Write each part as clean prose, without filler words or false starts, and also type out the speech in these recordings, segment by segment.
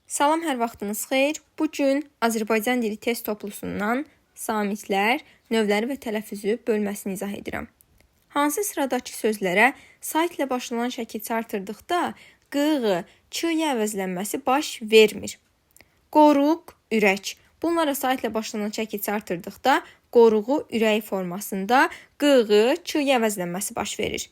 Salam, hər vaxtınız xeyir. Bu gün Azərbaycan dili test toplusundan samitlər, növləri və tələffüzü bölməsini izah edirəm. Hansı sıradakı sözlərə saytlə başlanan şəkilçi artırdıqda q, ç-ya əvəzlənməsi baş vermir? Qoruq, ürək. Bunlara saytlə başlanan şəkilçi artırdıqda qoruğu ürəyi formasında q, ç-ya əvəzlənməsi baş verir.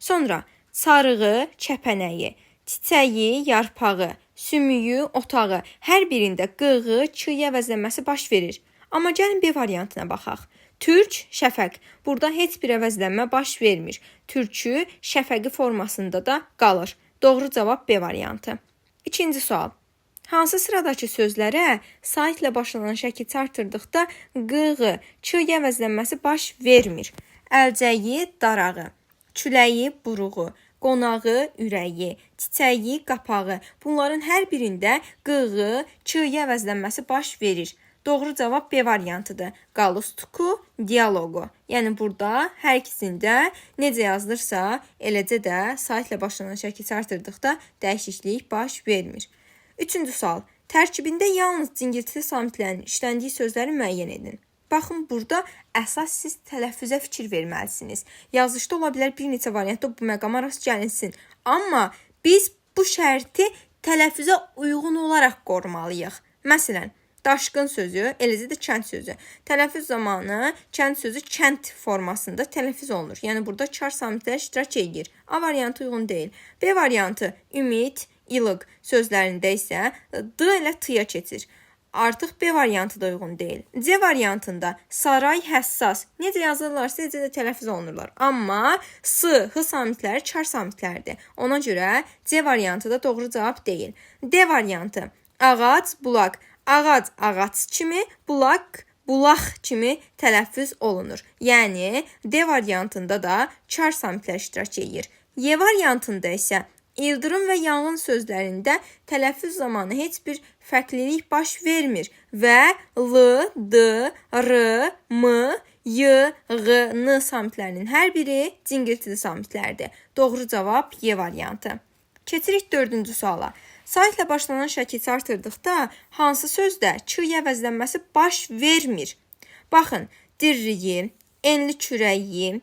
Sonra sarığı, kəpənəyi, çiçəyi, yarpağı, sümüyü, otağı, hər birində q, ç-ya əvəzlənməsi baş verir. Amma gəlin B variantına baxaq. Türk, şəfəq. Burada heç bir əvəzlənmə baş vermir. Türkü şəfəqi formasında da qalır. Doğru cavab B variantı. İkinci sual. Hansı sıradakı sözlərə saytlə başlanan şəkilçi artırdıqda q, ç-ya əvəzlənməsi baş vermir? Əlcəyi, darağı, küləyi, buruğu, qonağı, ürəyi, çiçəyi, qapağı. Bunların hər birində q, ç-ya əvəzlənməsi baş verir. Doğru cavab B variantıdır. Qalustuku, dialoqu. Yəni burada hər ikisində necə yazılırsa, eləcə də saytlə başlanan şəkilçi artırdıqda dəyişiklik baş vermir. Üçüncü sual. Tərkibində yalnız cingiltili samitlərin işləndiyi sözləri müəyyən edin. Baxın, burada əsas siz tələffüzə fikir verməlisiniz. Yazışda ola bilər bir neçə variantda bu məqama rast gəlinsin. Amma biz bu şərti tələffüzə uyğun olaraq qorumalıyıq. Məsələn, daşqın sözü, eləcə də kənd sözü. Tələffüz zamanı kənd sözü kənd formasında tələffüz olunur. Yəni burada çar samitlər iştirak edir. A variantı uyğun deyil. B variantı ümid, ilıq sözlərində isə d ilə t-ya keçir. Artıq B variantı da uyğun deyil. C variantında saray, həssas. Necə yazırlarsa, necə də tələffüz olunurlar. Amma s, h samitləri çar samitlərdir. Ona görə C variantı da doğru cavab deyil. D variantı ağac, bulaq. Ağac, ağac kimi, bulaq, bulaq kimi tələffüz olunur. Yəni, D variantında da çar samitlər iştirak edir. Y variantında isə İldırım və yanğın sözlərində tələffüz zamanı heç bir fərqlilik baş vermir və l, d, r, m, y, g, n samitlərinin hər biri cingiltili samitlərdir. Doğru cavab Y variantı. Keçirik 4-cü suala. Saytlə başlanan şəkilçi artırdıqda hansı sözdə ç-ya əvəzlənməsi baş vermir? Baxın, dirriyi, enli kürəyi,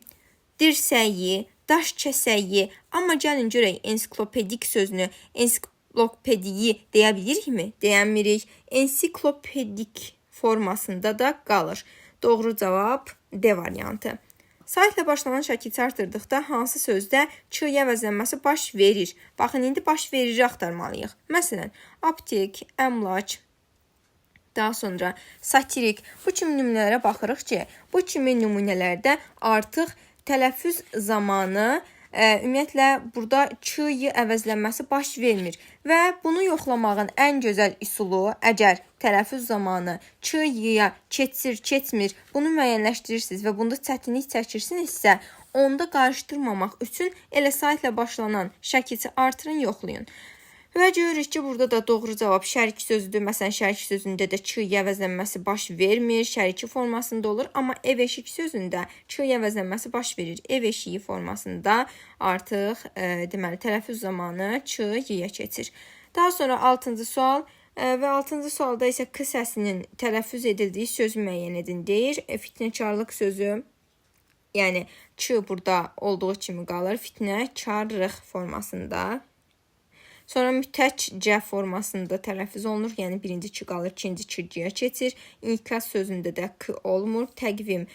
dirsəyi, daş kəsəyi, amma gəlin görək ensiklopedik sözünü, ensiklopediyi deyə bilirikmi? Deyəmirik. Ensiklopedik formasında da qalır. Doğru cavab D variantı. Saytlə başlanan şəkilçi artırdıqda hansı sözdə ç-ya əvəzlənməsi baş verir? Baxın, indi baş veriri axtarmalıyıq. Məsələn, aptek, əmlac, daha sonra satirik. Bu kimi nümunələrə baxırıq ki, bu kimi nümunələrdə artıq tələffüz zamanı ümumiyyətlə burada ç-yi əvəzlənməsi baş vermir və bunu yoxlamağın ən gözəl üsulu, əgər tələffüz zamanı ç-yiyə keçir, keçmir, bunu müəyyənləşdirirsiniz və bunda çətinlik çəkirsinizsə, onda qarışdırmamaq üçün elə saytlə başlanan şəkilçi artırın, yoxlayın. Və görürük ki, burada da doğru cavab şəriki sözüdür. Məsələn, şəriki sözündə də ç-ya əvəzlənməsi baş vermir, şəriki formasında olur. Amma ev eşik sözündə ç-ya əvəzlənməsi baş verir. Ev eşiyi formasında artıq deməli tələffüz zamanı ç-ya keçir. Daha sonra 6-cı sual və 6-cı sualda isə k səsinin tələffüz edildiyi sözü müəyyən edin deyir. Fitnəkarlıq sözü, yəni ç burada olduğu kimi qalır. Fitnəkarlıq formasında. Sonra mütəc-cə formasında tələffüz olunur, yəni birinci ç qalır, ikinci ç-ya keçir. İnkas sözündə də k olmur. Təqvim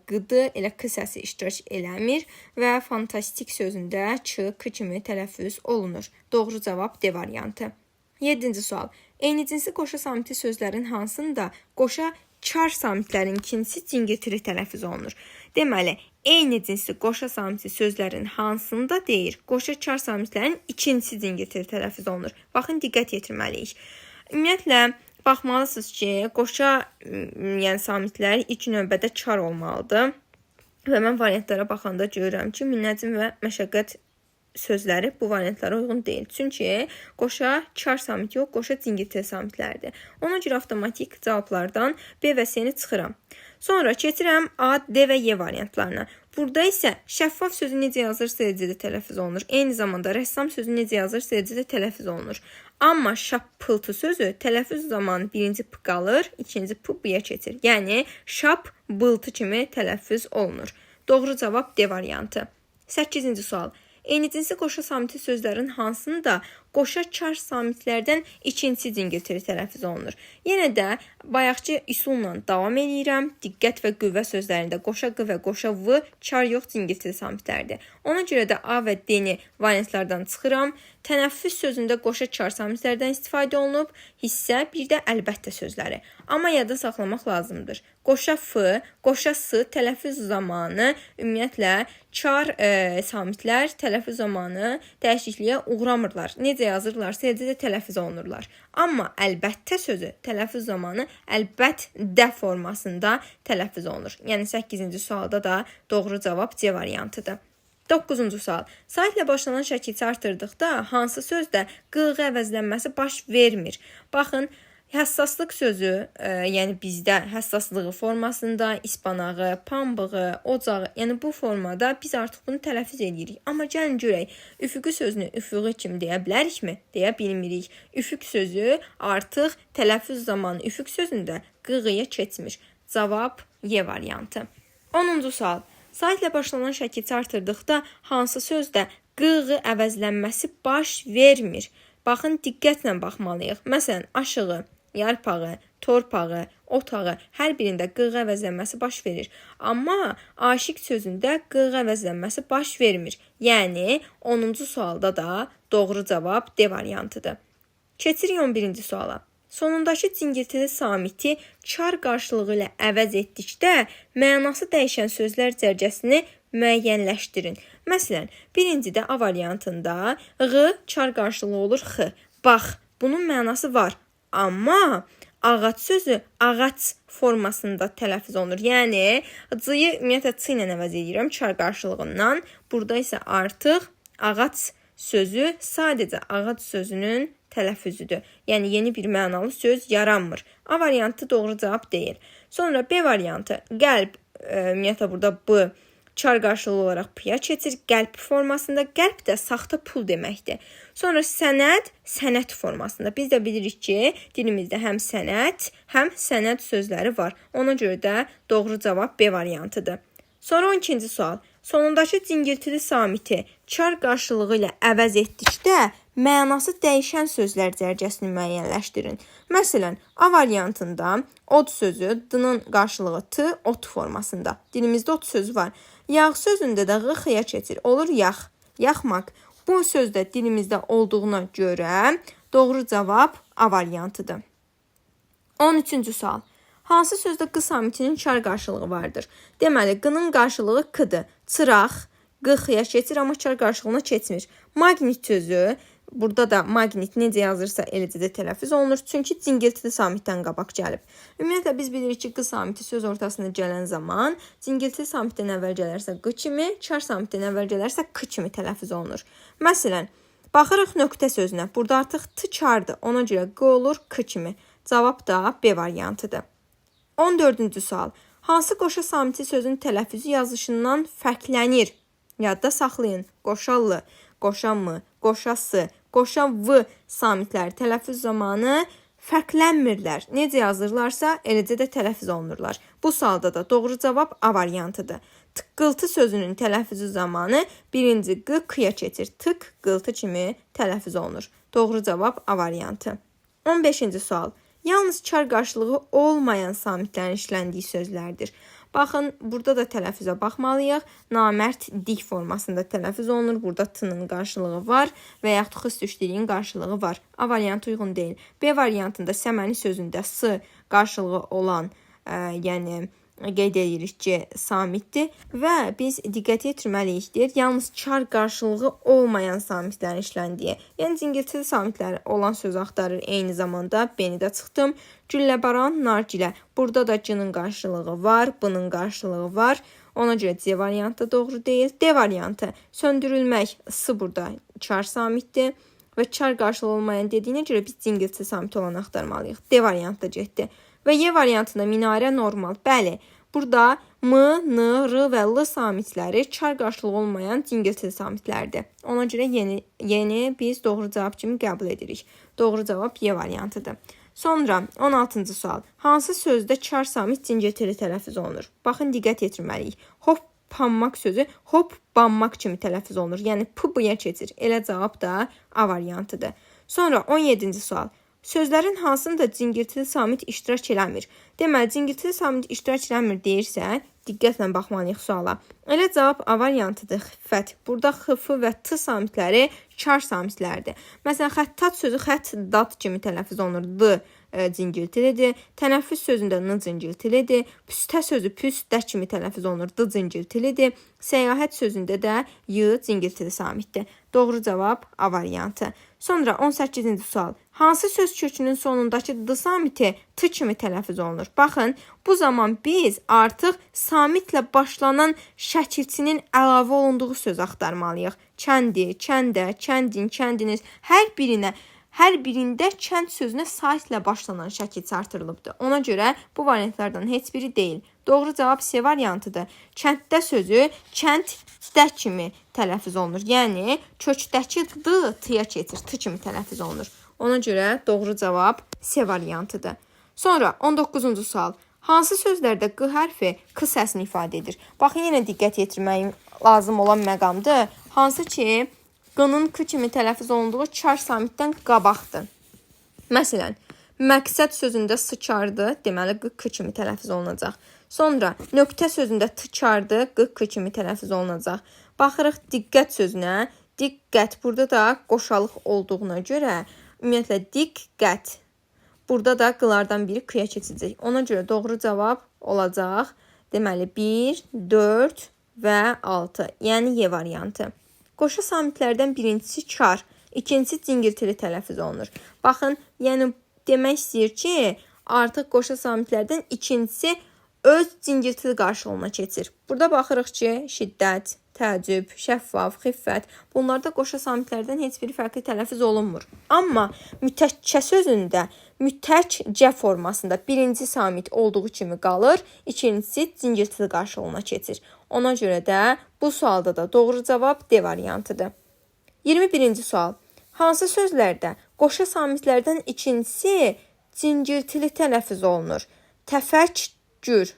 qıdı, elə k səsi iştirak eləmir və fantastik sözündə ç, k kimi tələffüz olunur. Doğru cavab D variantı. 7-ci sual. Eyni cinsi qoşa samiti sözlərin hansında qoşa çar samitlərin ikincisi cingiltili tələffüz olunur? Deməli, eyni cinsi qoşa samiti sözlərin hansında deyir? Qoşa çar samitlərin ikincisi cingiltili tələffüz olunur. Baxın, diqqət yetirməliyik. Ümumiyyətlə, baxmalısınız ki, qoşa yəni samitlər ilk növbədə çar olmalıdır. Və mən variantlara baxanda görürəm ki, minnəcim və məşəqqət sözləri bu variantlara uyğun deyil. Çünki qoşa çar samiti yox, qoşa cingiltili samitlərdir. Ona görə avtomatik cavablardan B və C-ni çıxıram. Sonra keçirəm A, D və Y variantlarına. Burada isə şəffaf sözü necə yazılırsa eləcə də tələffüz olunur. Eyni zamanda rəssam sözü necə yazılırsa eləcə də tələffüz olunur. Amma şappıltı sözü tələffüz zamanı birinci p qalır, ikinci p b-yə keçir. Yəni şap bıltı kimi tələffüz olunur. Doğru cavab D variantı. 8-ci sual. Eyni cinsi qoşa samiti sözlərin hansında qoşa çar samitlərdən ikinci cingiltili tələffüz olunur? Yenə də bayaqçı üsulla davam edirəm. Diqqət və qüvvə sözlərində qoşa q və qoşa v çar yox cingiltili samitlərdir. Ona görə də A və D-ni variantlardan çıxıram. Tənəffüs sözündə qoşa çar samitlərdən istifadə olunub. Hissə, bir də əlbəttə sözləri. Amma yadda saxlamaq lazımdır. Qoşa f, qoşa s tələffüz zamanı ümumiyyətlə çar samitlər tələffüz zamanı dəyişikliyə uğramırlar. Necə yazırlarsa eləcə də tələffüz olunurlar. Amma əlbəttə sözü tələffüz zamanı əlbət-də formasında tələffüz olunur. Yəni 8-ci sualda da doğru cavab C variantıdır. 9-cu sual. Saitlə başlanan şəkilçi artırdıqda hansı sözdə qığ əvəzlənməsi baş vermir? Baxın, həssaslıq sözü, yəni bizdə həssaslığı formasında, ispanağı, pambığı, ocağı, yəni bu formada biz artıq bunu tələffüz edirik. Amma gəlin görək, üfüqü sözünü üfüqü kimi deyə bilərikmi? Deyə bilmirik. Üfüq sözü artıq tələffüz zamanı üfüq sözündə qığıya keçmir. Cavab Y variantı. 10-cu sual. Saitlə başlanan şəkilçi artırdıqda hansı sözdə qığ əvəzlənməsi baş vermir? Baxın, diqqətlə baxmalıyıq. Məsələn, aşığı, yarpağı, torpağı, otağı hər birində qığ əvəzlənməsi baş verir. Amma aşiq sözündə qığ əvəzlənməsi baş vermir. Yəni 10-cu sualda da doğru cavab D variantıdır. Keçirik 11-ci suala. Sonundakı cingiltili samiti çar qarşılığı ilə əvəz etdikdə mənası dəyişən sözlər cərgəsini müəyyənləşdirin. Məsələn, birincidə A variantında ğ çar qarşılığı olur x. Bax, bunun mənası var. Amma ağac sözü ağac formasında tələffüz olunur. Yəni, c-yi ümumiyyətlə c ilə əvəz edirəm çar qarşılığından. Burada isə artıq ağac sözü sadəcə ağac sözünün tələffüzüdür. Yəni, yeni bir mənalı söz yaranmır. A variantı doğru cavab deyil. Sonra B variantı, qəlb, ümumiyyətlə burada b çar qarşılığı olaraq p-ya keçir. Qəlb formasında, qəlb də saxta pul deməkdir. Sonra sənəd, sənət formasında. Biz də bilirik ki, dilimizdə həm sənət, həm sənəd sözləri var. Ona görə də doğru cavab B variantıdır. Sonra 12-ci sual. Sonundakı cingiltili samiti çar qarşılığı ilə əvəz etdikdə mənası dəyişən sözlər cərgəsini müəyyənləşdirin. Məsələn, A variantında od sözü d-nın qarşılığı t, ot formasında. Dilimizdə ot sözü var. Yağ sözündə də ğ-xıya keçir. Olur yax, yaxmaq. Bu sözdə dilimizdə olduğuna görə doğru cavab A variantıdır. 13-cü sual. Hansı sözdə q samitinin çar qarşılığı vardır? Deməli, q-nın qarşılığı k-dır. Çıraq, q-xıya keçir, amma çar qarşılığına keçmir. Maqnit sözü, burada da maqnit necə yazırsa eləcə də tələffüz olunur. Çünki cingiltili samitdən qabaq gəlib. Ümumiyyətlə, biz bilirik ki, q samiti söz ortasına gələn zaman cingiltili samitdən əvvəl gələrsə q kimi, çar samitdən əvvəl gələrsə k kimi tələffüz olunur. Məsələn, baxırıq nöqtə sözünə. Burada artıq t çardır. Ona görə q olur k kimi. Cavab da B variantıdır. 14-cü sual. Hansı qoşa samiti sözün tələffüzü yazışından fərqlənir? Yadda saxlayın. Qoşallı, qoşamı, qoşası, qoşa v samitləri tələffüz zamanı fərqlənmirlər. Necə yazırlarsa, eləcə də tələffüz olunurlar. Bu sualda da doğru cavab A variantıdır. Tıqqıltı sözünün tələffüzü zamanı birinci q k-ya keçir. Tık, qıltı kimi tələffüz olunur. Doğru cavab A variantı. 15-ci sual. Yalnız çar qarşılığı olmayan samitlərin işləndiyi sözlərdir. Baxın, burada da tələffüzə baxmalıyıq. Namərd dik formasında tələffüz olunur. Burada t-nın qarşılığı var və yaxud xıst üçlüyün qarşılığı var. A variantı uyğun deyil. B variantında səməni sözündə s qarşılığı olan, yəni qeyd edirik ki, samitdir və biz diqqət yetirməliyikdir. Yalnız çar qarşılığı olmayan samitlərin işləndiyi. Yəni, cingiltili samitlər olan söz axtarır. Eyni zamanda B-ni də çıxdım. Gülləbaran, nargilə. Burada da c-nın qarşılığı var, b-nın qarşılığı var. Ona görə C variantı doğru deyil. D variantı. Söndürülmək, s burada çar samitdir və çar qarşılığı olmayan dediyinə görə biz cingiltili samit olan axtarmalıyıq. D variantı getdi. Və Y variantında minarə normal. Bəli, Burada M, N, R və L samitləri çar qarşılığı olmayan cingiltili samitlərdir. Ona görə yeni biz doğru cavab kimi qəbul edirik. Doğru cavab Y variantıdır. Sonra 16-cı sual. Hansı sözdə çar samit cingiltili tələffüz olunur? Baxın, diqqət yetirməliyik. Hoppanmaq sözü hoppanmaq kimi tələffüz olunur. Yəni P B-yə keçir. Elə cavab da A variantıdır. Sonra 17-ci sual. Sözlərin hansında cingiltili samit iştirak eləmir? Deməli, cingiltili samit iştirak eləmir deyirsə, diqqətlə baxmalıyıq suala. Elə cavab A variantıdır, xiffət. Burada xıf və t samitləri çar samitlərdir. Məsələn, xəttat sözü xəttat kimi tələffüz olunur. D cingiltilidir. Tənəffüs sözündə n cingiltilidir. Püstə sözü püstə kimi tələffüz olunur. D cingiltilidir. Səyahət sözündə də y cingiltili samitdir. Doğru cavab A variantı. Sonra 18-ci sual. Hansı söz kökünün sonundakı d samiti t kimi tələffüz olunur? Baxın, bu zaman biz artıq samitlə başlanan şəkilçinin əlavə olunduğu söz axtarmalıyıq. Kəndi, kəndə, kəndin, kəndiniz. Hər birində kənd sözünə saitlə başlanan şəkilçi artırılıbdır. Ona görə bu variantlardan heç biri deyil. Doğru cavab C variantıdır. Kənddə sözü kənddə kimi tələffüz olunur. Yəni, kökdəki d t-ya keçir, t kimi tələffüz olunur. Ona görə doğru cavab C variantıdır. Sonra 19-cu sual. Hansı sözlərdə q hərfi k səsini ifadə edir? Baxın, yenə diqqət yetirməyim lazım olan məqamdır. Hansı ki, q'nın k kimi tələffüz olunduğu çar samitdən qabaqdır. Məsələn, məqsəd sözündə sıçardı, deməli q k kimi tələffüz olunacaq. Sonra nöqtə sözündə tıçardı, q k kimi tələffüz olunacaq. Baxırıq diqqət sözünə. Diqqət burada da qoşalıq olduğuna görə ümumiyyətlə diqqət. Burada da q'lardan biri k-ya keçəcək. Ona görə doğru cavab olacaq. Deməli 1, 4 və 6. Yəni Y variantı. Qoşa samitlərdən birincisi çar, ikincisi cingiltili tələffüz olunur. Baxın, yəni demək istəyir ki, artıq qoşa samitlərdən ikincisi öz cingiltili qarşılığına keçir. Burada baxırıq ki, şiddət, təəccüb, şəffaf, xiffət. Bunlarda qoşa samitlərdən heç bir fərqli tələffüz olunmur. Amma mütəkkə sözündə mütəkcə formasında birinci samit olduğu kimi qalır, ikincisi cingiltili qarşılığına keçir. Ona görə də bu sualda da doğru cavab D variantıdır. 21-ci sual. Hansı sözlərdə qoşa samitlərdən ikincisi cingiltili tələffüz olunur? Təfəkkür.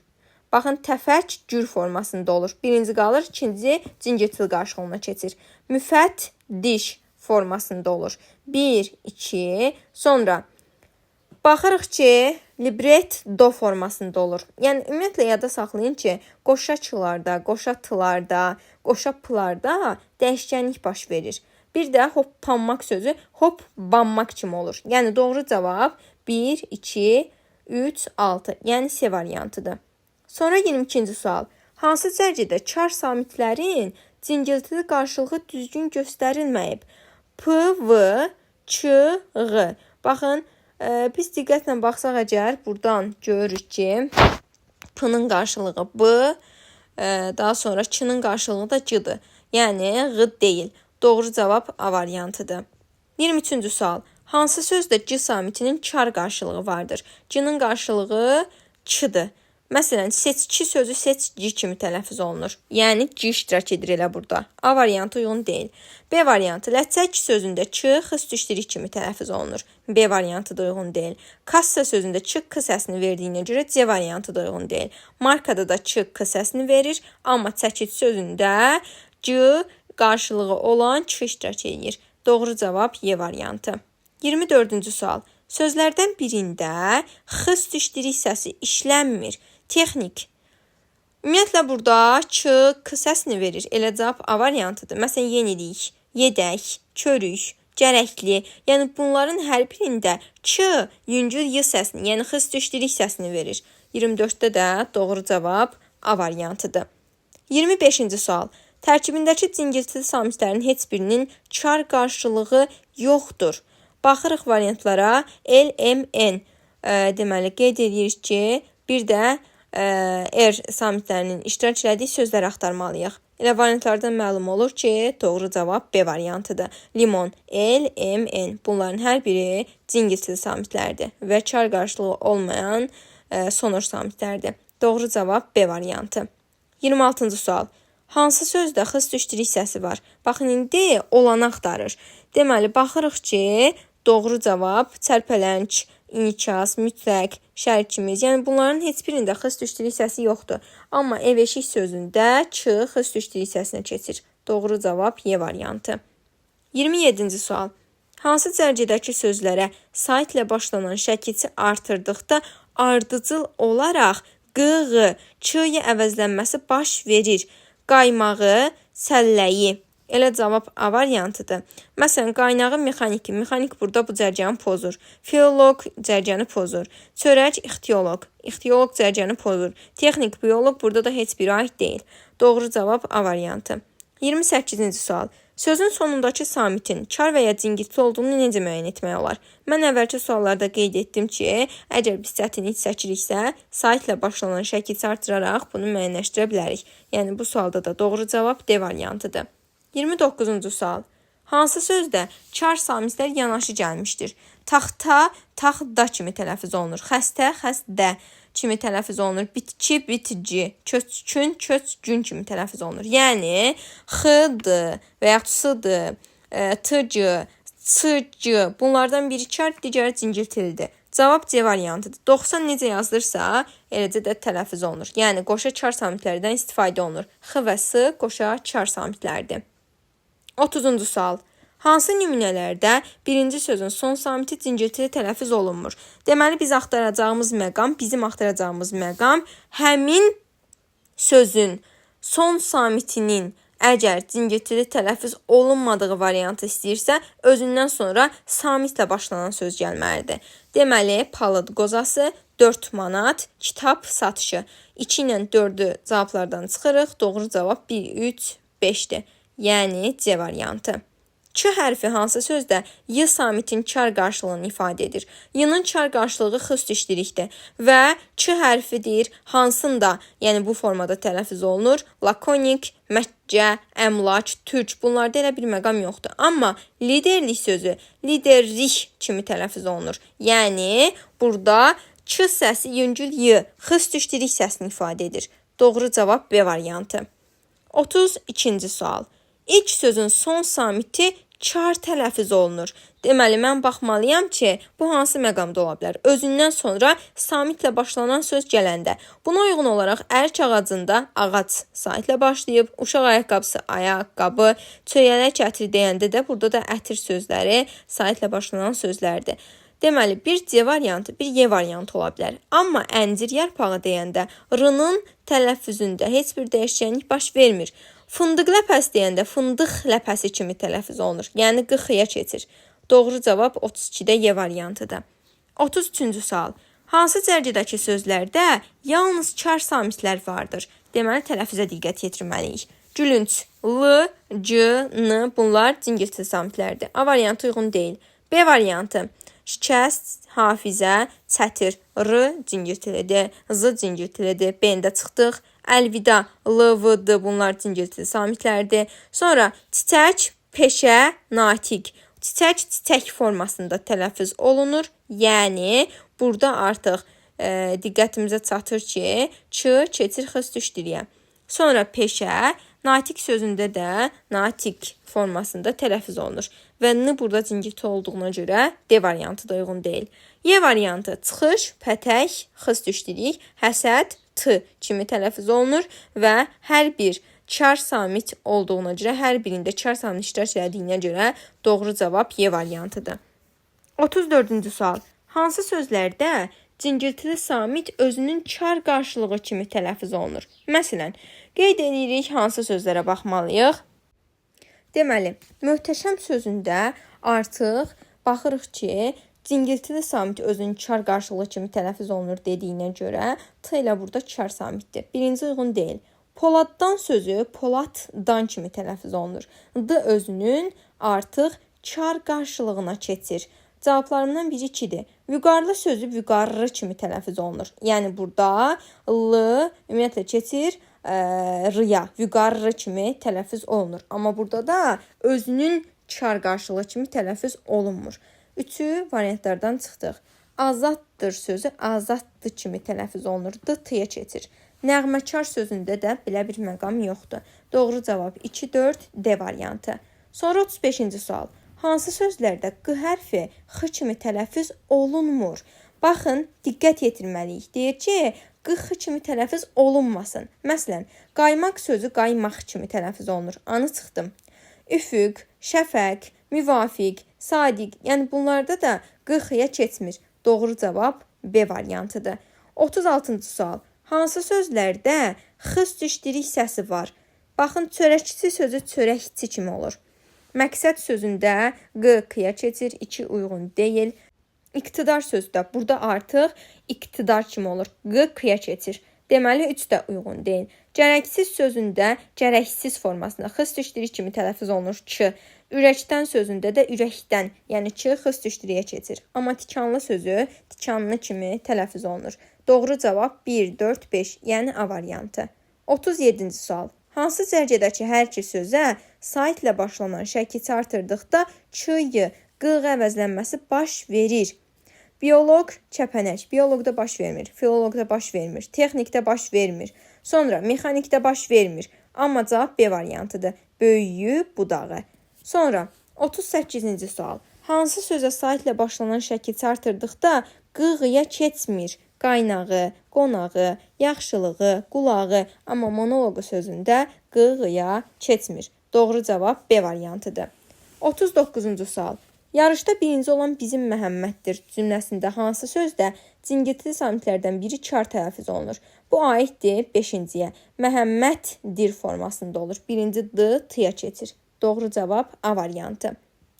Baxın, təfəkkür formasında olur. Birinci qalır, ikinci cingiltili qarşılığına keçir. Müfəttiş formasında olur. 1, 2, sonra baxırıq ki, libret do formasında olur. Yəni, ümumiyyətlə yada saxlayın ki, qoşa çılarda, qoşa tılarda, qoşa pılarda dəyişkənlik baş verir. Bir də hoppanmaq sözü hopbanmaq kimi olur. Yəni, doğru cavab 1, 2, 3, 6. Yəni, C variantıdır. Sonra 22-ci sual. Hansı cərgədə çar samitlərin cingiltili qarşılığı düzgün göstərilməyib? P, V, Ç, Ğ. Baxın, biz diqqətlə baxsaq əgər, buradan görürük ki, P-nın qarşılığı B, daha sonra Ç-nın qarşılığı da C-dır. Yəni, Ğ deyil. Doğru cavab A variantıdır. 23-cü sual. Hansı sözdə C samitinin çar qarşılığı vardır? C-nin qarşılığı Ç-dır. Məsələn, seçki sözü seçki kimi tələffüz olunur. Yəni, C iştirak edir elə burada. A variantı uyğun deyil. B variantı. Ləçək sözündə Ç, xıst düşdürük kimi tələffüz olunur. B variantı da uyğun deyil. Kassa sözündə Ç, K səsini verdiyinə görə C variantı da uyğun deyil. Markada da Ç, K səsini verir. Amma çəkic sözündə C qarşılığı olan Ç iştirak edir. Doğru cavab Y variantı. 24-cü sual. Sözlərdən birində xıst düşdürük səsi işlənmir. Texnik. Ümumiyyətlə, burada Ç, K səsini verir. Elə cavab A variantıdır. Məsələn, yenilik, yedək, körük, gərəkli. Yəni, bunların hər birində Ç, yüngül Y səsini, yəni xıst düşdürük səsini verir. 24-də də doğru cavab A variantıdır. 25-ci sual. Tərkibindəki cingiltili samitlərin heç birinin çar qarşılığı yoxdur. Baxırıq variantlara. L, M, N. Deməli, qeyd edirik ki, bir də R samitlərinin iştirak elədiyi sözləri axtarmalıyıq. Elə variantlardan məlum olur ki, doğru cavab B variantıdır. Limon, L, M, N. Bunların hər biri cingiltili samitlərdir və çar qarşılığı olmayan sonor samitlərdir. Doğru cavab B variantı. 26-cı sual. Hansı sözdə x düşdürük səsi var? Baxın, indi olanı axtarır. Deməli, baxırıq ki, doğru cavab çərpələnc, inikas, mütləq, şərkimiz. Yəni, bunların heç birində x düşdürük səsi yoxdur. Amma ev-eşik sözündə ç x düşdürük səsinə keçir. Doğru cavab Y variantı. 27-ci sual. Hansı cərgədəki sözlərə sayt ilə başlanan şəkilçi artırdıqda ardıcıl olaraq q-ğı, ç-yə əvəzlənməsi baş verir? Qaymağı, səlləyi. Elə cavab A variantıdır. Məsələn, qaynağı mexaniki. Mexanik burada bu cərgəni pozur. Filolog cərgəni pozur. Çörək ixtiyoloq. İxtiyoloq cərgəni pozur. Texnik bioloq burada da heç biri aid deyil. Doğru cavab A variantı. 28-ci sual. Sözün sonundakı samitin çar və ya cingilti olduğunu necə müəyyən etmək olar? Mən əvvəlki suallarda qeyd etdim ki, əgər biz çətinlik çəkiriksə, sayt ilə başlanan şəkilçi artıraraq bunu müəyyənləşdirə bilərik. Yəni, bu sualda da doğru cavab D variantıdır. 29-cu sual. Hansı sözdə çar samitlər yanaşı gəlmişdir? Taxta, taxda kimi tələffüz olunur. Xəstə, xəstdə kimi tələffüz olunur. Bitki, bitci, köçkün, köçgün kimi tələffüz olunur. Yəni, x-dır və yaxud s-dır, t-cı, c-cı, bunlardan biri çar, digəri cingiltilidir. Cavab C variantıdır. 90 necə yazılırsa, eləcə də tələffüz olunur. Yəni, qoşa çar samitlərdən istifadə olunur. X və s qoşa çar samitlərdir. 30-cu sual. Hansı nümunələrdə birinci sözün son samiti cingiltili tələffüz olunmur? Deməli, bizim axtaracağımız məqam həmin sözün son samitinin əgər cingiltili tələffüz olunmadığı variantı istəyirsə, özündən sonra samitlə başlanan söz gəlməlidir. Deməli, palıd qozası, 4 manat, kitab satışı. 2 ilə 4-ü cavablardan çıxırıq. Doğru cavab 1, 3, 5-dir. Yəni, C variantı. Ç hərfi hansı sözdə y samitin çar qarşılığını ifadə edir? Y-nın çar qarşılığı x düşdürükdir və ç hərfidir hansında, yəni bu formada tələffüz olunur. Lakonik, məccə, əmlaç, türk, bunlarda elə bir məqam yoxdur. Amma liderlik sözü liderlik kimi tələffüz olunur. Yəni, burada ç səsi yüngül y, x düşdürük səsini ifadə edir. Doğru cavab B variantı. 32-ci sual. İlk sözün son samiti çar tələffüz olunur. Deməli, mən baxmalıyam ki, bu hansı məqamda ola bilər? Özündən sonra samitlə başlanan söz gələndə. Buna uyğun olaraq ərk ağacında ağac saitlə başlayıb, uşaq ayaqqabısı ayaqqabı, çöyələk ətri deyəndə də burada da ətir sözləri saitlə başlanan sözlərdir. Deməli, bir C variantı, bir Y variantı ola bilər. Amma əncir yarpağı deyəndə r-nın tələffüzündə heç bir dəyişkənlik baş vermir. Fındıq ləpəsi deyəndə fındıq ləpəsi kimi tələffüz olunur. Yəni, qıxıya keçir. Doğru cavab 32-də Y variantıdır. 33-cü sual. Hansı cərgədəki sözlərdə yalnız çar samitlər vardır? Deməli, tələffüzə diqqət yetirməliyik. Gülünc, l, c, n, bunlar cingiltili samitlərdir. A variantı uyğun deyil. B variantı. Şikəst, hafizə, çətir, r cingiltilidir, z cingiltilidir. B-də çıxdıq. Əlvida, l, v, d bunlar cingiltili samitlərdir. Sonra çiçək, peşə, natiq. Çiçək, çiçək formasında tələffüz olunur. Yəni, burada artıq diqqətimizə çatır ki, ç keçir x düşdürüyə. Sonra peşə, natiq sözündə də natiq formasında tələffüz olunur. Və n burada cingilti olduğuna görə D variantı da uyğun deyil. Y variantı çıxış, pətək, x düşdürük, həsəd, t kimi tələffüz olunur və hər bir çar samit olduğuna görə, hər birində çar samit iştirak edildiyinə görə doğru cavab Y variantıdır. 34-cü sual. Hansı sözlərdə cingiltili samit özünün çar qarşılığı kimi tələffüz olunur? Məsələn, qeyd edirik hansı sözlərə baxmalıyıq? Deməli, möhtəşəm sözündə artıq baxırıq ki, cingiltili samit özünün çar qarşılığı kimi tələffüz olunur dediyinə görə t ilə burada çar samitdir. Birinci uyğun deyil. Poladdan sözü poladdan kimi tələffüz olunur. D özünün artıq çar qarşılığına keçir. Cavablarımdan biri 2-dir. Vüqarlı sözü vüqarlı kimi tələffüz olunur. Yəni burada l ümumiyyətlə keçir r-ya, vüqarlı kimi tələffüz olunur. Amma burada da özünün çar qarşılığı kimi tələffüz olunmur. 3-ü variantlardan çıxdıq. Azaddır sözü azaddır kimi tələffüz olunur. D-tıya keçir. Nəğməkar sözündə də belə bir məqam yoxdur. Doğru cavab 2-4 D variantı. Sonra 35-ci sual. Hansı sözlərdə q hərfi x kimi tələffüz olunmur? Baxın, diqqət yetirməliyik. Deyir ki, q x kimi tələffüz olunmasın. Məsələn, qaymaq sözü qaymaq kimi tələffüz olunur. Anı çıxdım. Üfüq, şəfəq, müvafiq, sadiq, yəni bunlarda da q x-ya keçmir. Doğru cavab B variantıdır. 36-cı sual. Hansı sözlərdə x üstüşdirik səsi var? Baxın, çörəkçi sözü çörəkçi kimi olur. Məqsəd sözündə q k-ya keçir, 2 uyğun deyil. İqtidar sözü də burada artıq iqtidar kimi olur. Q k-ya keçir. Deməli 3 də uyğun deyil. Gərəksiz sözündə gərəksiz formasında x üstüşdirik kimi tələffüz olunur ki, ürəkdən sözündə də ürəkdən, yəni ki, x üstüşdiriyə keçir. Amma tikanlı sözü tikanlı kimi tələffüz olunur. Doğru cavab 1, 4, 5, yəni A variantı. 37-ci sual. Hansı cərgədəki hər iki sözə saitlə başlanan şəkil artırdıqda ç-y, q əvəzlənməsi baş verir? Bioloq, kəpənək. Bioloqda baş vermir, filoloqda baş vermir, texnikdə baş vermir. Sonra mexanikdə baş vermir. Amma cavab B variantıdır. Böyüyü, budağı. Sonra 38-ci sual. Hansı sözə saitlə başlanan şəkil artırdıqda q-ya keçmir? Qaynağı, qonağı, yaxşılığı, qulağı, amma monoloqu sözündə q-ya keçmir. Doğru cavab B variantıdır. 39-cu sual. Yarışda birinci olan bizim Məhəmməddir cümləsində hansı sözdə cingirtili samitlərdən biri kar tələffüz olunur? Bu aiddir 5-ciyə. Məhəmməddir formasında olur. Birinci D, T-ya keçir. Doğru cavab A variantı.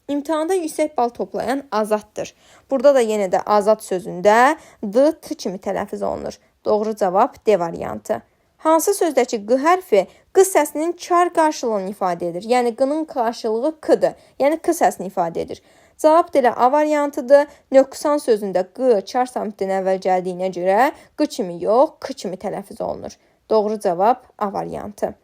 İmtahanda yüksək bal toplayan azaddır. Burada da yenə də azad sözündə D, T kimi tələffüz olunur. Doğru cavab D variantı. Hansı sözdəki q hərfi q səsinin kar qarşılığını ifadə edir? Yəni q-nın qarşılığı k-dır. Yəni k səsini ifadə edir. Cavab da elə A variantıdır. Nöqsan sözündə q kar samitdən əvvəl gəldiyinə görə q kimi yox, k kimi tələffüz olunur. Doğru cavab A variantı.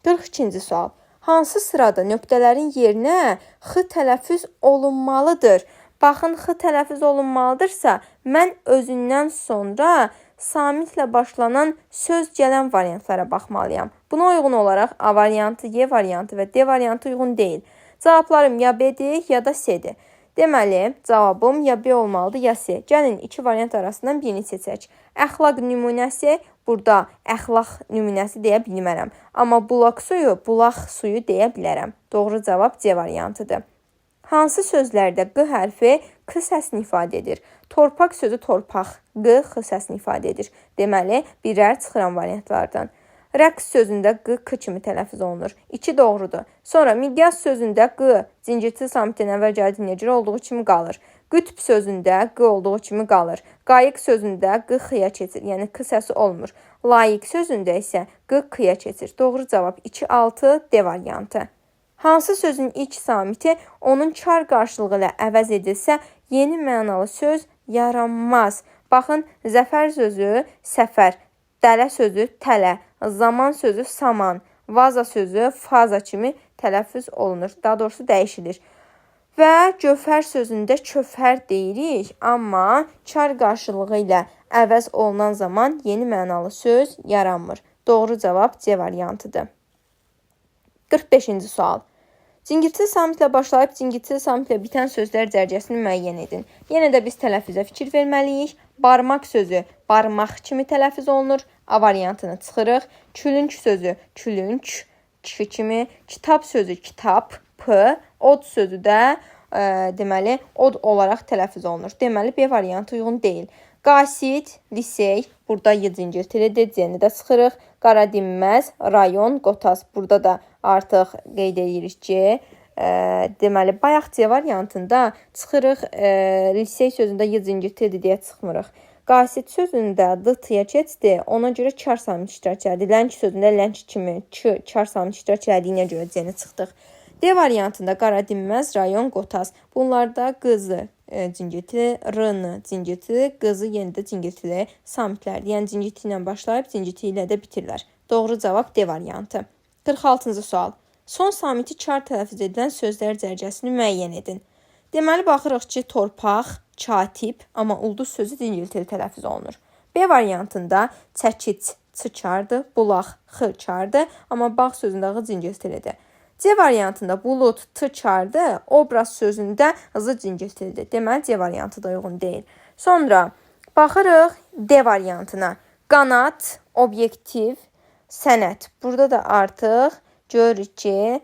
42-ci sual. Hansı sırada nöqtələrin yerinə x tələffüz olunmalıdır? Baxın, x tələffüz olunmalıdırsa, mən özündən sonra samitlə başlanan söz gələn variantlara baxmalıyam. Buna uyğun olaraq A variantı, Y variantı və D variantı uyğun deyil. Cavablarım ya B-dir, ya da C-dir. Deməli, cavabım ya B olmalıdır, ya C. Gəlin, iki variant arasından birini seçək. Əxlaq nümunəsi, burada əxlaq nümunəsi deyə bilmərəm. Amma bulaq suyu deyə bilərəm. Doğru cavab C variantıdır. Hansı sözlərdə q hərfi k səsini ifadə edir? Torpaq sözü torpaq, q x səsini ifadə edir. Deməli, birər çıxıran variantlardan. Rəqs sözündə q k kimi tələffüz olunur. 2 doğrudur. Sonra miqyas sözündə q cingirtili samitdən əvvəl gəldiyinə görə olduğu kimi qalır. Qütb sözündə q olduğu kimi qalır. Qayıq sözündə q x-ya keçir, yəni k səsi olmur. Layiq sözündə isə q k-ya keçir. Doğru cavab 2-6 D variantı. Hansı sözün ilk samiti onun kar qarşılığı ilə əvəz edilsə, yeni mənalı söz yaranmaz. Baxın, zəfər sözü səfər, dələ sözü tələ, zaman sözü saman, vaza sözü faza kimi tələffüz olunur. Daha doğrusu dəyişilir. Və gövhər sözündə köfər deyirik, amma kar qarşılığı ilə əvəz olunan zaman yeni mənalı söz yaranmır. Doğru cavab C variantıdır. 45-ci sual. Cingirtili samitlə başlayıb cingirtili samitlə bitən sözlər cərgəsini müəyyən edin. Yenə də biz tələffüzə fikir verməliyik. Barmaq sözü barmaq kimi tələffüz olunur. A variantını çıxırıq. Külünk sözü külünk kimi. Kitab sözü kitab p. Od sözü də deməli od olaraq tələffüz olunur. Deməli B variantı uyğun deyil. Qasid, lisey, burada y cingirtilidir, C-ni də çıxırıq. Qaradinməz, rayon, Qotas. Burada da artıq qeyd edirik ki, deməli, bayaq C variantında çıxırıq, lisey sözündə y cingirtilidir deyə çıxmırıq. Qasid sözündə d-tıya keçdi, ona görə kar samit iştirak edir. Lənk sözündə lənk kimi kar samit iştirak ediyinə görə C-ni çıxdıq. D variantında Qaradinməz, rayon, Qotas. Bunlarda qızı cingirtili, r-nı cingirtili, qızı yenə də cingirtili samitlərdir. Yəni cingirtili ilə başlayıb cingirtili ilə də bitirlər. Doğru cavab D variantı. 46-cı sual. Son samiti kar tələffüz edilən sözlər cərgəsini müəyyən edin. Deməli, baxırıq ki, torpaq, çatib, amma ulduz sözü cingiltili tələffüz olunur. B variantında çəkic çıxardı, bulaq xırçardı, amma bağ sözündə ğı cingiltilidir. C variantında bulut tıçardı, obraz sözündə hızı cingiltilidir. Deməli, C variantı da uyğun deyil. Sonra baxırıq D variantına. Qanat, obyektiv, sənət. Burada da artıq görürük ki,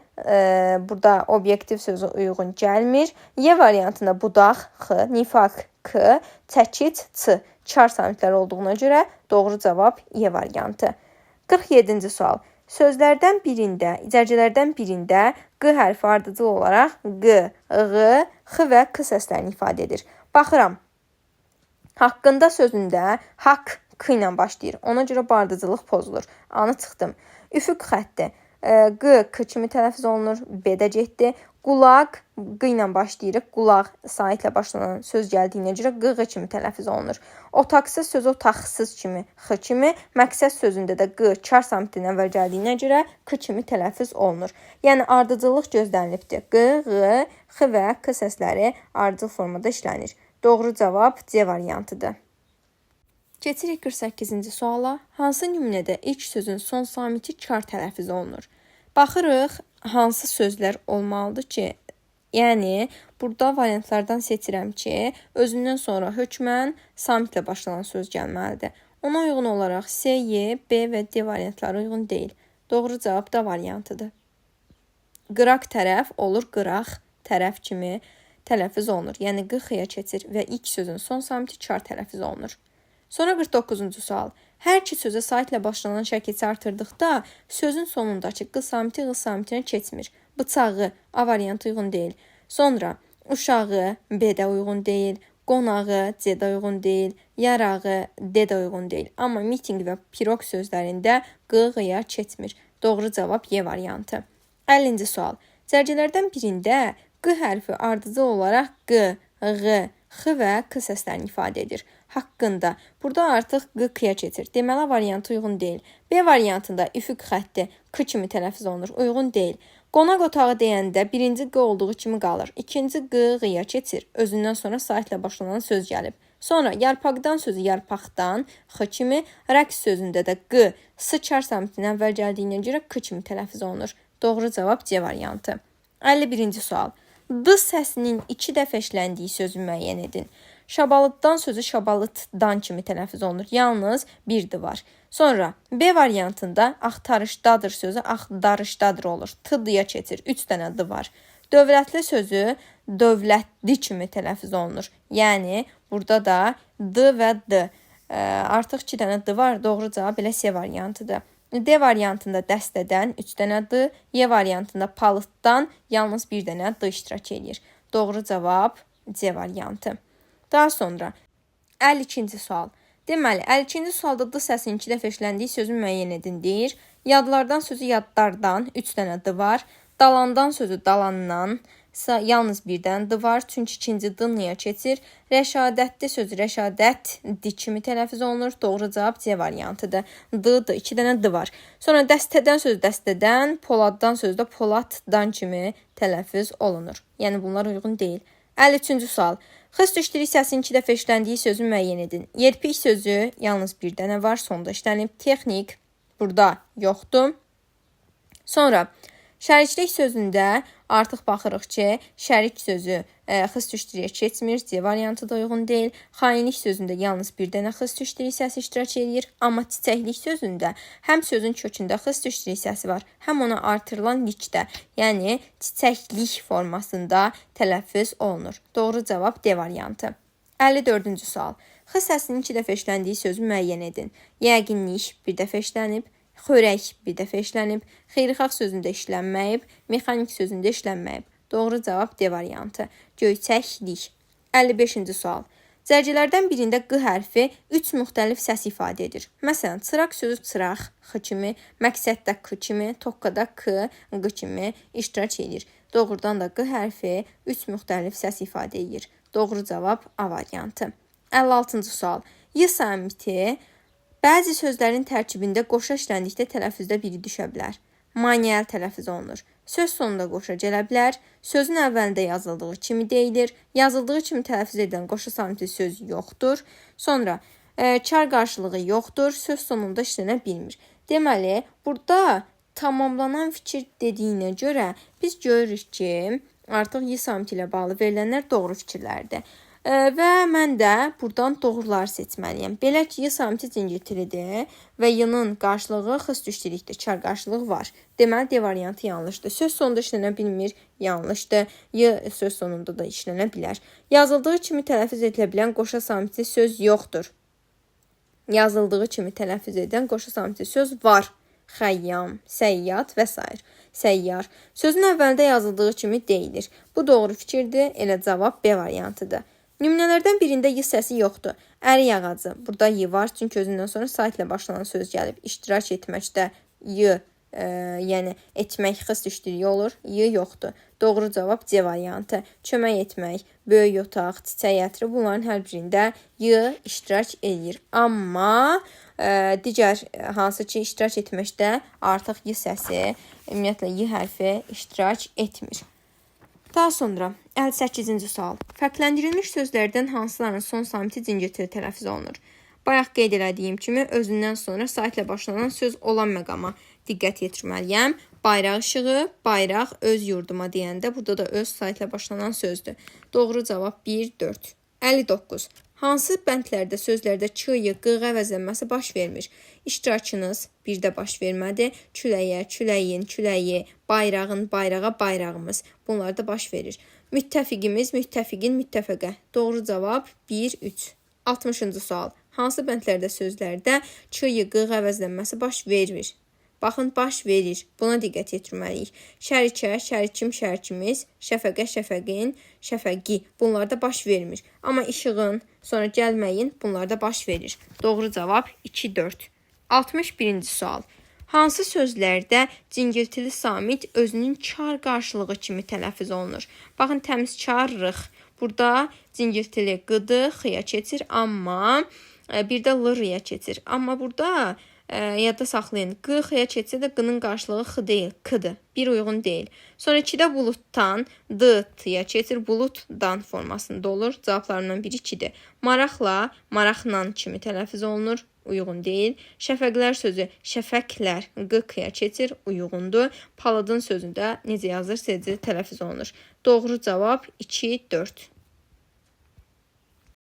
burada obyektiv sözü uyğun gəlmir. Y variantında budaq, x, nifaq, k, çəkic, ç. Çar samitlər olduğuna görə doğru cavab Y variantı. 47-ci sual. Sözlərdən birində, icərcələrdən birində q hərfi ardıcıl olaraq q, ğı, x və k səslərini ifadə edir. Baxıram. Haqqında sözündə haqq k ilə başlayır. Ona görə bu ardıcıllıq pozulur. Anı çıxdım. Üfüq xətti. Q k kimi tələffüz olunur. B-də getdi. Qulaq q ilə başlayırıq. Qulaq saitlə başlanan söz gəldiyinə görə q kimi tələffüz olunur. Otaqsız söz otaqsız kimi, x kimi. Məqsəd sözündə də q çar samitdən əvvəl gəldiyinə görə k kimi tələffüz olunur. Yəni ardıcıllıq gözlənilibdir. Q, q, x və k səsləri ardıcıl formada işlənir. Doğru cavab C variantıdır. Keçirik 48-ci suala. Hansı nümunədə ilk sözün son samiti çar tələffüz olunur? Baxırıq, hansı sözlər olmalıdır ki, yəni burada variantlardan seçirəm ki, özündən sonra hökmən samitlə başlanan söz gəlməlidir. Ona uyğun olaraq C, Y, B və D variantları uyğun deyil. Doğru cavab da variantıdır. Qıraq tərəf olur, qıraq tərəf kimi tələffüz olunur. Yəni qıxıya keçir və ilk sözün son samiti çar tələffüz olunur. Sonra 49-cu sual. Hər iki sözə saitlə başlanan şəkilsi artırdıqda sözün sonundakı q samiti q samitinə keçmir. Bıçağı A variantı uyğun deyil. Sonra uşağı B-də uyğun deyil. Qonağı C-də uyğun deyil. Yarağı D-də uyğun deyil. Amma mitinq və piroq sözlərində q q-ya keçmir. Doğru cavab Y variantı. 50-ci sual. Cərgələrdən birində q hərfi ardıcıl olaraq q, q, x və k səslərini ifadə edir. Haqqında. Burada artıq q k-ya keçir. Deməli, variantı uyğun deyil. B variantında üfüq xətti k kimi tələffüz olunur. Uyğun deyil. Qonaq otağı deyəndə birinci q olduğu kimi qalır. İkinci q q-ya keçir. Özündən sonra saitlə başlanan söz gəlib. Sonra yarpaqdan sözü yarpaqdan x kimi, rəqs sözündə də q s çar samitindən əvvəl gəldiyinə görə k kimi tələffüz olunur. Doğru cavab C variantı. 51-ci sual. D səsinin 2 dəfə işləndiyi sözü müəyyən edin. Şabalıtdan sözü şabalıtdan kimi tələffüz olunur. Yalnız bir d var. Sonra B variantında axtarışdadır sözü axtarışdadır olur. T-dıya keçir. 3 dənə d var. Dövlətli sözü dövlətli kimi tələffüz olunur. Yəni burada da d və d. Artıq 2 dənə d var. Doğru cavab elə C variantıdır. D variantında dəstədən 3 dənə d, Y variantında palıtdan yalnız bir dənə d iştirak edir. Doğru cavab C variantı. Daha sonra 52-ci sual. Deməli, 52-ci sualda d səsinin 2 dəfə işləndiyi sözü müəyyən edin deyir. Yadlardan sözü yadlardan 3 dənə d var. Dalandan sözü dalandan yalnız bir dənə d var. Çünki ikinci d niyə keçir? Rəşadətli sözü rəşadət d kimi tələffüz olunur. Doğru cavab C variantıdır. D, 2 dənə d var. Sonra dəstədən sözü dəstədən, poladdan sözü də poladdan kimi tələffüz olunur. Yəni bunlar uyğun deyil. 53-cü sual. Xıst üçlük səsinin 2 dəfə işləndiyi sözü müəyyən edin. Yerpik sözü yalnız bir dənə var, sonda işlənib. Texnik burada yoxdur. Sonra şəriklik sözündə artıq baxırıq ki, şərik sözü xıst üçlüyə keçmir, C variantı da uyğun deyil. Xainlik sözündə yalnız bir dənə xıst üçlük səsi iştirak edir. Amma çiçəklik sözündə həm sözün kökündə xıst üçlük səsi var, həm ona artırılan likdə, yəni çiçəklik formasında tələffüz olunur. Doğru cavab D variantı. 54-cü sual. X səsinin 2 dəfə işləndiyi sözü müəyyən edin. Yəqinlik bir dəfə işlənib. Xörək bir dəfə işlənib, xeyirxalq sözündə işlənməyib, mexanik sözündə işlənməyib. Doğru cavab D variantı. Göyçəklik. 55-ci sual. Cərgələrdən birində q hərfi 3 müxtəlif səs ifadə edir. Məsələn, çıraq sözü çıraq, x kimi, məqsəddə k kimi, toqqada k, q kimi iştirak edir. Doğrudan da q hərfi 3 müxtəlif səs ifadə edir. Doğru cavab A variantı. 56-cı sual. Y samiti bəzi sözlərin tərkibində qoşa işləndikdə tələffüzdə biri düşə bilər. manuel tələffüz olunur. Söz sonunda qoşa gələ bilər. Sözün əvvəlində yazıldığı kimi deyilir. Yazıldığı kimi tələffüz edilən qoşa samitli söz yoxdur. Sonra çar qarşılığı yoxdur. Söz sonunda işlənə bilmir. Deməli, burada tamamlanan fikir dediyinə görə biz görürük ki, artıq y samiti ilə bağlı verilənlər doğru fikirlərdir. Və mən də buradan doğruları seçməliyəm. Belə ki, y samiti cingiltilidir və y-nın qarşılığı xıst düşdürükdür. Çar qarşılığı var. Deməli, D variantı yanlışdır. Söz sonunda işlənə bilmir, yanlışdır. Y söz sonunda da işlənə bilər. Yazıldığı kimi tələffüz edilə bilən qoşa samitli söz yoxdur. Yazıldığı kimi tələffüz edən qoşa samitli söz var. Xəyyam, səyyad və s. Səyyar. Sözün əvvəlində yazıldığı kimi deyilir. Bu doğru fikirdir. Elə cavab B variantıdır. Nümunələrdən birində y səsi yoxdur. Ərik ağacı. Burada y var, çünki özündən sonra sayt ilə başlanan söz gəlib. İştirak etməkdə y, yəni etmək xıst düşdürüyü olur. Y yoxdur. Doğru cavab C variantı. Kömək etmək, böyük otaq, çiçək ətri, bunların hər birində y iştirak edir. Amma digər hansı ki iştirak etməkdə artıq y səsi, ümumiyyətlə y hərfi iştirak etmir. Daha sonra 58-ci sual. Fərqləndirilmiş sözlərdən hansıların son samiti cingiltili tələffüz olunur? Bayaq qeyd elədiyim kimi özündən sonra saytla başlanan söz olan məqama diqqət yetirməliyəm. Bayraq işığı, bayraq öz yurduma deyəndə burada da öz saytla başlanan sözdür. Doğru cavab 1-4. 59. Hansı bəndlərdə sözlərdə ç, y, q əvəzlənməsi baş vermir? İştirakınız birdə baş vermədi. Küləyə, küləyin, küləyi, bayrağın, bayrağa, bayrağımız. Bunlar da baş verir. Müttəfiqimiz, müttəfiqin, müttəfəqə. Doğru cavab 1-3. 60-cı sual. Hansı bəndlərdə sözlərdə ç, y, q əvəzlənməsi baş vermir? Baxın, baş verir. Buna diqqət yetirməliyik. Şərikə, şərikim, şərikimiz, şəfəqə, şəfəqin, şəfəqi. Bunlar da baş vermir. Amma işığın, sonra gəlməyin, bunlar da baş verir. Doğru cavab 2-4. 61-ci sual. Hansı sözlərdə cingiltili samit özünün çar qarşılığı kimi tələffüz olunur? Baxın, təmizkarlıq. Burada cingiltili qıdı, xıya keçir, amma bir də l-rıya keçir. Amma burada yadda saxlayın. Q xıya keçsə də qının qarşılığı x deyil, k-dır. Bir uyğun deyil. Sonra 2-də buluddan d t-ya keçir, buluddan formasında olur. Cavablarından biri 2-dir. Maraqla, maraqla kimi tələffüz olunur. Uyğun deyil. Şəfəqlər sözü şəfəqlər q-ya keçir, uyğundur. Paladın sözündə necə yazılır, tələffüz olunur. Doğru cavab 2-4.